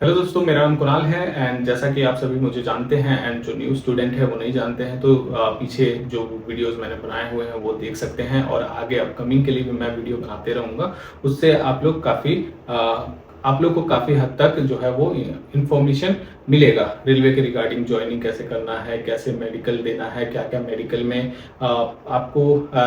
Hello दोस्तों, मेरा नाम कुणाल है एंड जैसा कि आप सभी मुझे जानते हैं एंड जो न्यू स्टूडेंट है वो नहीं जानते हैं तो पीछे जो वीडियोस मैंने बनाए हुए हैं वो देख सकते हैं और आगे अपकमिंग के लिए भी मैं वीडियो बनाते रहूँगा। उससे आप लोग को काफ़ी हद तक जो है वो इन्फॉर्मेशन मिलेगा रेलवे के रिगार्डिंग ज्वाइनिंग कैसे करना है, कैसे मेडिकल देना है, क्या क्या मेडिकल में आपको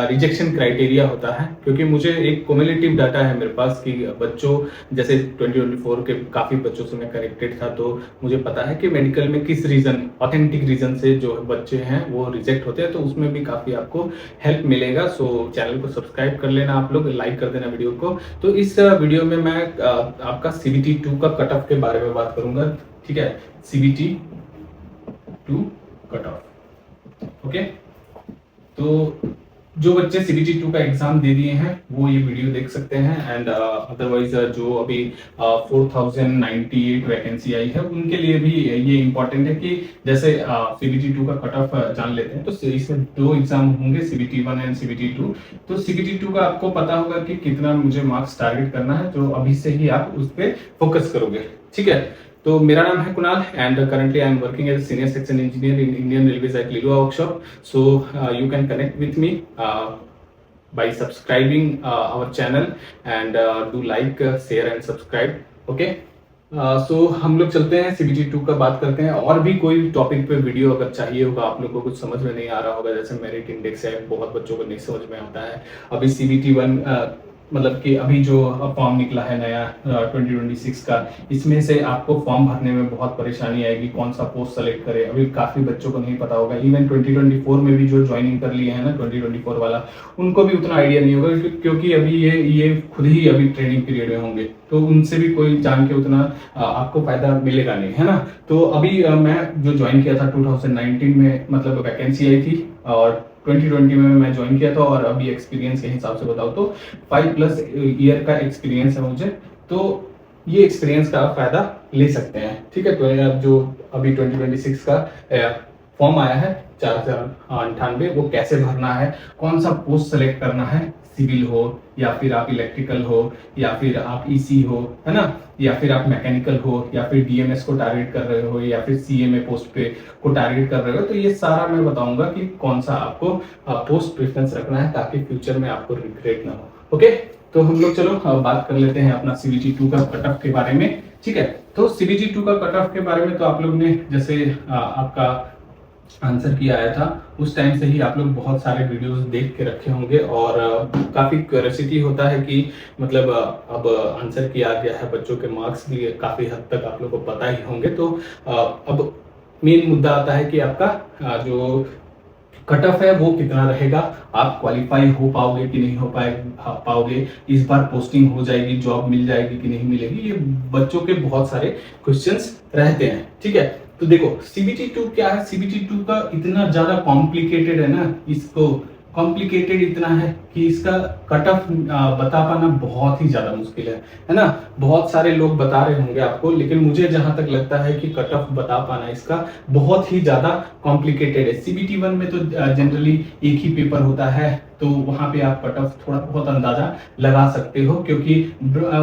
रिजेक्शन क्राइटेरिया होता है। क्योंकि मुझे एक क्युमुलेटिव डाटा है मेरे पास कि बच्चों जैसे 2024 के काफ़ी बच्चों से मैं कनेक्टेड था, तो मुझे पता है कि मेडिकल में किस रीज़न, ऑथेंटिक रीज़न से जो बच्चे हैं वो रिजेक्ट होते हैं, तो उसमें भी काफ़ी आपको हेल्प मिलेगा। सो चैनल को सब्सक्राइब कर लेना, आप लोग लाइक कर देना वीडियो को। तो इस वीडियो में मैं आपका सीबीटी 2 का कट ऑफ के बारे में बात करूंगा। ठीक है, सीबीटी 2 कट ऑफ। ओके, तो जो बच्चे सीबीटी 2 का एग्जाम दे दिए हैं वो ये वीडियो देख सकते हैं एंड अदरवाइज जो अभी 4098 वैकेंसी आई है उनके लिए भी ये इंपॉर्टेंट है कि जैसे सीबीटी 2 का कट ऑफ जान लेते हैं। तो इसमें दो एग्जाम होंगे, सीबीटी 1 एंड सीबीटी 2। तो सीबीटी 2 का आपको पता होगा कि कितना मुझे मार्क्स टारगेट करना है, जो अभी से ही आप उस पर फोकस करोगे। ठीक है, तो मेरा नाम है Kunal and currently I am working as senior section engineer in Indian Railways at Liluah workshop. So you can connect with me by subscribing our channel and do like, share and subscribe. Okay. सो हम लोग चलते हैं CBT 2 का बात करते हैं। और भी कोई टॉपिक पे वीडियो अगर चाहिए होगा, आप लोग को कुछ समझ में नहीं आ रहा होगा, जैसे मेरिट इंडेक्स है, बहुत बच्चों को नहीं समझ में आता है। अभी सीबीटी 1 मतलब कि अभी जो फॉर्म निकला है नया 2026 का, इसमें से आपको फॉर्म भरने में बहुत परेशानी आएगी, कौन सा पोस्ट सेलेक्ट करें। अभी काफी बच्चों को नहीं पता होगा, इवन 2024 में भी जो ज्वाइनिंग कर लिए हैं ना 2024 वाला, उनको भी उतना आइडिया नहीं होगा क्योंकि अभी ये खुद ही अभी ट्रेनिंग पीरियड में होंगे, तो उनसे भी कोई जान के उतना आपको फायदा मिलेगा नहीं, है ना। तो अभी मैं जो ज्वाइन किया था 2019 में, मतलब वैकेंसी आई थी और 2020 में मैं ज्वाइन किया था और अभी एक्सपीरियंस के हिसाब से बताऊं तो 5+ ईयर का एक्सपीरियंस है मुझे। तो ये एक्सपीरियंस का आप फायदा ले सकते हैं। ठीक है, तो जो अभी 2026 का फॉर्म आया है 4098, वो कैसे भरना है, कौन सा पोस्ट सेलेक्ट करना है, सिविल हो या फिर आप इलेक्ट्रिकल हो या फिर आप ईसी हो, है ना, या फिर आप मैकेनिकल हो या फिर डीएमएस को टारगेट कर रहे हो या फिर सीएमए पोस्ट पे को टारगेट कर रहे हो, तो ये सारा मैं बताऊंगा कि कौन सा आपको पोस्ट प्रेफरेंस रखना है ताकि फ्यूचर में आपको रिग्रेट ना हो। ओके, तो हम लोग चलो बात कर लेते हैं अपना सीबीटी 2 का कट ऑफ के बारे में। ठीक है, तो सीबीटी 2 का कट ऑफ के बारे में तो आप लोग ने जैसे आपका आंसर किया आया था उस टाइम से ही आप लोग बहुत सारे वीडियोस देख के रखे होंगे और काफ़ी क्यूरियोसिटी होता है कि मतलब अब आंसर किया गया है, बच्चों के मार्क्स भी काफ़ी हद तक आप लोग को पता ही होंगे। तो अब मेन मुद्दा आता है कि आपका जो कट ऑफ है वो कितना रहेगा, आप क्वालिफाई हो पाओगे कि नहीं हो पाओगे, इस बार पोस्टिंग हो जाएगी, जॉब मिल जाएगी कि नहीं मिलेगी, ये बच्चों के बहुत सारे क्वेश्चंस रहते हैं। ठीक है, तो देखो सीबीटी 2 क्या है, सीबीटी 2 का इतना ज्यादा कॉम्प्लिकेटेड है ना, इसको कॉम्प्लिकेटेड इतना है कि इसका कट ऑफ बता पाना बहुत ही ज्यादा मुश्किल है ना। बहुत सारे लोग बता रहे होंगे आपको, लेकिन मुझे जहां तक लगता है कि कट ऑफ बता पाना इसका बहुत ही ज्यादा कॉम्प्लिकेटेड है। सीबीटी 1 में तो जनरली एक ही पेपर होता है, तो वहां पे आप कट ऑफ थोड़ा बहुत अंदाजा लगा सकते हो क्योंकि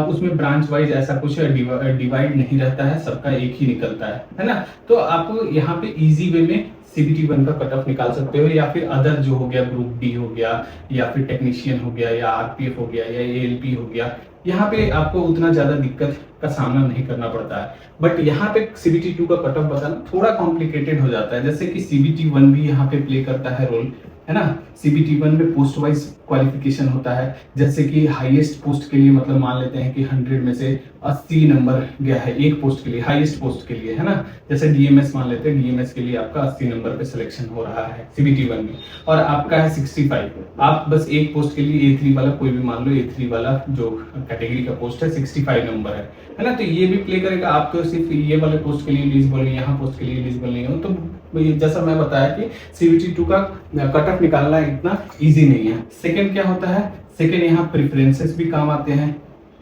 उसमें ब्रांच वाइज ऐसा कुछ डिवाइड नहीं रहता है, सबका एक ही निकलता है ना। तो आप यहाँ पे इजी वे में सीबीटी 1 का कट ऑफ निकाल सकते हो, या फिर अदर जो हो गया ग्रुप डी हो गया या फिर टेक्नीशियन हो गया या आरपीएफ हो गया या एएलपी हो गया, यहाँ पे आपको उतना ज्यादा दिक्कत का सामना नहीं करना पड़ता है। बट यहाँ पे सीबीटी 2 का कट ऑफ बताना थोड़ा कॉम्प्लिकेटेड हो जाता है, जैसे कि सीबीटी 1 भी यहाँ पे प्ले करता है रोल, है ना। सीबीटी 1 में पोस्ट वाइज क्वालिफिकेशन होता है, जैसे कि हाईएस्ट पोस्ट के लिए मतलब मान लेते हैं कि 100 में से 80 नंबर गया है एक पोस्ट के लिए, हाईएस्ट पोस्ट के लिए, है ना। जैसे डीएमएस मान लेते हैं, डीएमएस के लिए आपका 80 नंबर पे सिलेक्शन हो रहा है सीबीटी 1 में और आपका है 65। आप बस एक पोस्ट के लिए A3 वाला कोई भी मान लो, A3 वाला जो कैटेगरी का पोस्ट है 65 नंबर है ना। तो ये भी प्ले करेगा, आप तो सिर्फ ये वाले पोस्ट के लिए एलिजिबल नहीं, यहाँ पोस्ट के लिए एलिजिबल नहीं हो, तो जैसा मैं बताया कि सीबीटी 2 का कट ऑफ निकालना इतना इजी नहीं है। सेकंड क्या होता है, सेकंड यहाँ प्रेफरेंसेस भी काम आते हैं,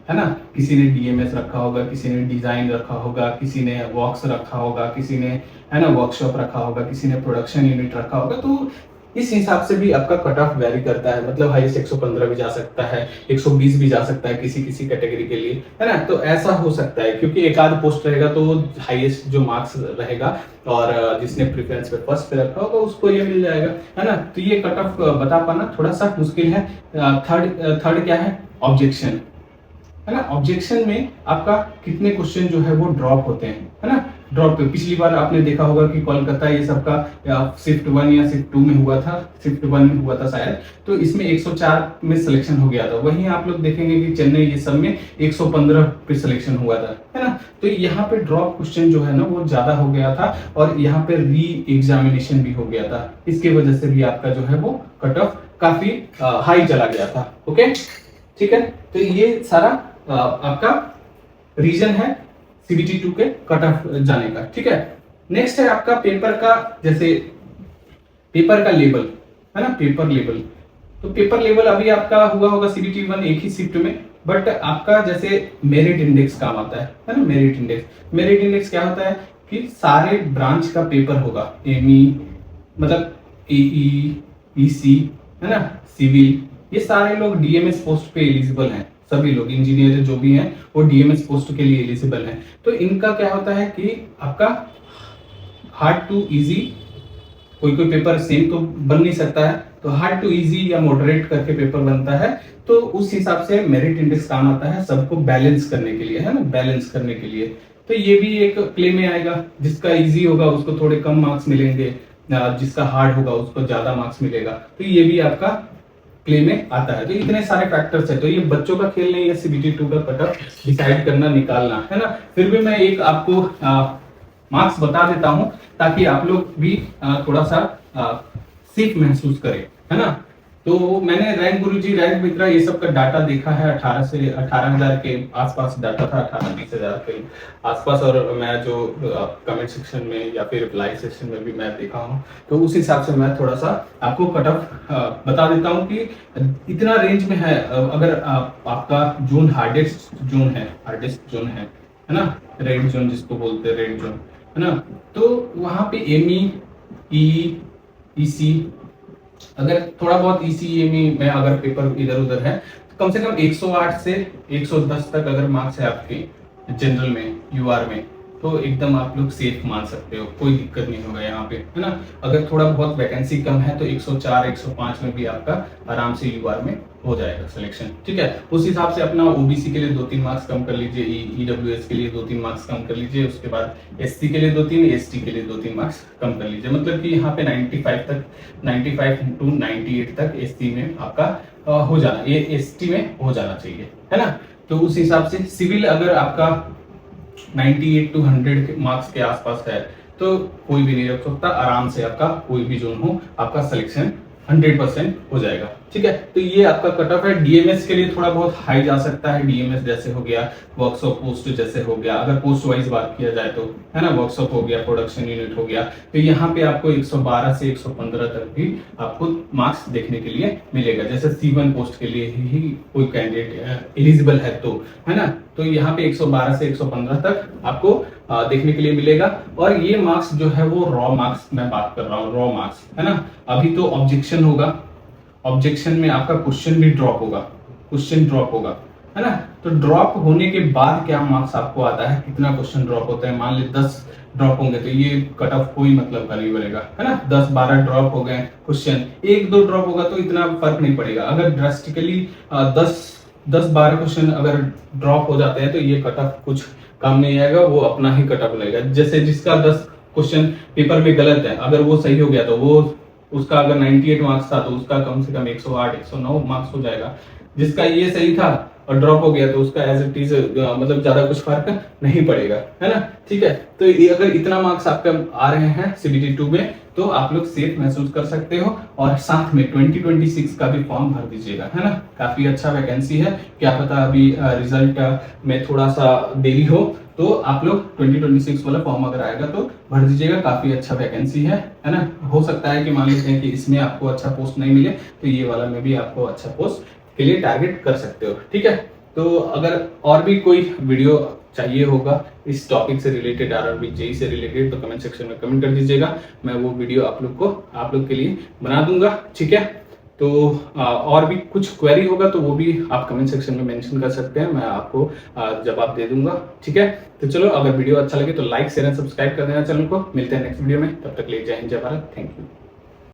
है ना। किसी ने डीएमएस रखा होगा, किसी ने डिजाइन रखा होगा, किसी ने वर्क्स रखा होगा, किसी ने, है ना, वर्कशॉप रखा होगा, किसी ने प्रोडक्शन यूनिट रखा होगा। तो इस हिसाब से भी आपका कट ऑफ वेरी करता है, मतलब हाईएस्ट 115 भी जा सकता है, 120 भी जा सकता है किसी किसी कैटेगरी के लिए, है ना। तो ऐसा हो सकता है क्योंकि एक आध पोस्ट रहेगा तो हाईएस्ट जो मार्क्स रहेगा और जिसने प्रेफरेंस पे फर्स्ट पे रखा होगा उसको ये मिल जाएगा, है ना। तो ये कट ऑफ बता पाना थोड़ा सा मुश्किल है। थर्ड क्या है, ऑब्जेक्शन, है ना। ऑब्जेक्शन में आपका कितने क्वेश्चन जो है वो ड्रॉप होते हैं, है ना। ड्रॉप पे पिछली बार आपने देखा होगा कि कोलकाता ये सबका शिफ्ट 1 या शिफ्ट 2 में हुआ था, शिफ्ट 1 में हुआ था शायद, तो इसमें 104 में सिलेक्शन हो गया था। वहीं आप लोग देखेंगे कि चेन्नई ये सब में 115 पे सिलेक्शन हुआ था, है ना। तो यहाँ पे ड्रॉप क्वेश्चन जो है ना वो ज्यादा हो गया था और यहाँ पे री एग्जामिनेशन भी हो गया था, इसके वजह से भी आपका जो है वो कट ऑफ काफी हाई चला गया था। ओके, ठीक है। तो ये सारा आपका रीजन है सीबीटी 2 के कट ऑफ जाने का, ठीक है। नेक्स्ट है आपका पेपर का, जैसे पेपर का लेवल, है ना, पेपर लेवल। तो पेपर लेवल अभी आपका हुआ होगा सीबीटी 1 एक ही शिफ्ट में, बट आपका जैसे मेरिट इंडेक्स काम आता है ना। मेरिट इंडेक्स क्या होता है कि सारे ब्रांच का पेपर होगा, एमई मतलब एई, ईसी, है ना, सिविल, ये सारे लोग डीएमएस पोस्ट पे एलिजिबल हैं। सभी लोग इंजीनियर जो भी हैं वो डीएमएस पोस्ट के लिए एलिजिबल हैं। तो इनका क्या होता है कि आपका हार्ड टू इजी, कोई कोई पेपर सेम तो बन नहीं सकता है, तो हार्ड टू इजी या मॉडरेट करके पेपर बनता है। तो उस हिसाब से मेरिट इंडेक्स काम आता है सबको बैलेंस करने के लिए, है ना, बैलेंस करने के लिए। तो ये भी एक प्ले में आएगा, जिसका इजी होगा उसको थोड़े कम मार्क्स मिलेंगे, जिसका हार्ड होगा उसको ज्यादा मार्क्स मिलेगा। तो ये भी आपका प्ले में आता है। तो इतने सारे फैक्टर्स है, तो ये बच्चों का खेल नहीं है सीबीटी 2 का कट ऑफ डिसाइड करना, निकालना, है ना। फिर भी मैं एक आपको मार्क्स बता देता हूं ताकि आप लोग भी थोड़ा सा सीख महसूस करें, है ना। तो मैंने रैंक गुरुजी, रैंक मित्रा ये सब का डाटा देखा है, 18 से 18,000 के आसपास डाटा था, 18-20,000 के आसपास। और मैं जो कमेंट सेक्शन में या फिर लाइव सेक्शन में भी मैं देखा हूँ, तो उस हिसाब से मैं थोड़ा सा आपको कट ऑफ बता देता हूँ कि इतना रेंज में है। अगर आपका जोन हार्डेस्ट जोन है ना, रेड जोन जिसको बोलते हैं, रेड जोन, है ना। तो वहां पे एमई, ईसी, अगर थोड़ा बहुत ईसीएमई में अगर पेपर इधर उधर है तो कम से कम 108 से 110 तक अगर मार्क्स है आपके जनरल में, यूआर में, तो एकदम आप लोग सेफ मान सकते हो, कोई दिक्कत नहीं होगा यहाँ पे, है ना। अगर थोड़ा बहुत वैकेंसी कम है तो 104, 105 में भी आपका आराम से यूआर में हो जाएगा सिलेक्शन, ठीक है। उस हिसाब से अपना ओबीसी के लिए 2-3 मार्क्स कम कर लीजिए, ईडब्ल्यूएस के लिए 2-3 मार्क्स कम कर लीजिए, उसके बाद एससी के लिए 2-3, एसटी के लिए 2-3 मार्क्स कम कर लीजिए। मतलब कि यहाँ पे 95 टू 98 तक एसटी में आपका हो जाना, ये एसटी में हो जाना चाहिए, है ना। तो उस हिसाब से सिविल अगर आपका 98 टू 100 मार्क्स के आसपास है तो कोई भी नहीं रख सकता, आराम से आपका कोई भी जोन हो आपका सिलेक्शन 100% हो जाएगा, ठीक है। तो ये आपका कट ऑफ है। डीएमएस के लिए थोड़ा बहुत हाई जा सकता है, डीएमएस जैसे हो गया, वर्कशॉप पोस्ट जैसे हो गया, अगर पोस्ट वाइज बात किया जाए तो, है ना, वर्कशॉप हो गया, प्रोडक्शन यूनिट हो गया, तो यहाँ पे आपको 112 से 115 तक भी आपको मार्क्स देखने के लिए मिलेगा। जैसे C1 पोस्ट के लिए ही कोई कैंडिडेट एलिजिबल है तो, है ना, तो यहाँ पे 112 से 115 तक आपको देखने के लिए मिलेगा। और ये मार्क्स जो है वो रॉ मार्क्स मैं बात कर रहा हूँ, रॉ मार्क्स, है ना। अभी तो ऑब्जेक्शन होगा, ऑब्जेक्शन में आपका क्वेश्चन भी ड्रॉप होगा, है ना। तो ड्रॉप होने के बाद क्या मार्क्स आपको आता है, कितना क्वेश्चन ड्रॉप होता है, मान ले 10 ड्रॉप होंगे तो ये कट ऑफ कोई मतलब का नहीं बनेगा, है ना। 10-12 ड्रॉप हो गए क्वेश्चन, 1-2 ड्रॉप होगा तो इतना फर्क नहीं पड़ेगा। अगर ड्रास्टिकली 10-12 क्वेश्चन अगर ड्रॉप हो जाते हैं तो ये कट ऑफ कुछ काम नहीं आएगा, वो अपना ही कट ऑफ लगेगा। जैसे जिसका 10 क्वेश्चन पेपर में गलत है, अगर वो सही हो गया तो वो उसका अगर 98 मार्क्स था तो उसका कम से कम 108, 109 मार्क्स हो जाएगा। जिसका ये सही था और ड्रॉप हो गया तो उसका एज इट इज मतलब ज्यादा कुछ फर्क नहीं पड़ेगा, है ना, ठीक है। तो ये अगर इतना मार्क्स आपका आ रहे हैं सीबीटी 2 में तो आप लोग सेफ महसूस कर सकते हो। और साथ में 2026 का भी फॉर्म भर दीजिएगा, है ना, काफी अच्छा वैकेंसी है। क्या पता अभी रिजल्ट में थोड़ा सा देरी हो तो आप लोग 2026 वाला फॉर्म अगर आएगा तो भर दीजिएगा, काफी अच्छा वैकेंसी है ना। हो सकता है कि मान लेते हैं कि इसमें आपको अच्छा पोस्ट नहीं मिले तो ये वाला में भी आपको अच्छा पोस्ट के लिए टारगेट कर सकते हो, ठीक है। तो अगर और भी कोई वीडियो चाहिए होगा इस टॉपिक से रिलेटेड, आरआरबी जेई से रिलेटेड, तो कमेंट सेक्शन में कमेंट कर दीजिएगा। मैं वो वीडियो आप लोग के लिए बना दूंगा, ठीक है। तो और भी कुछ क्वेरी होगा तो वो भी आप कमेंट सेक्शन में मेंशन कर सकते हैं, मैं आपको जवाब दे दूंगा, ठीक है। तो चलो, अगर वीडियो अच्छा लगे तो लाइक शेयर एंड सब्सक्राइब कर देना चैनल को। मिलते हैं नेक्स्ट वीडियो में, तब तक ले जय हिंद जय भारत, थैंक यू।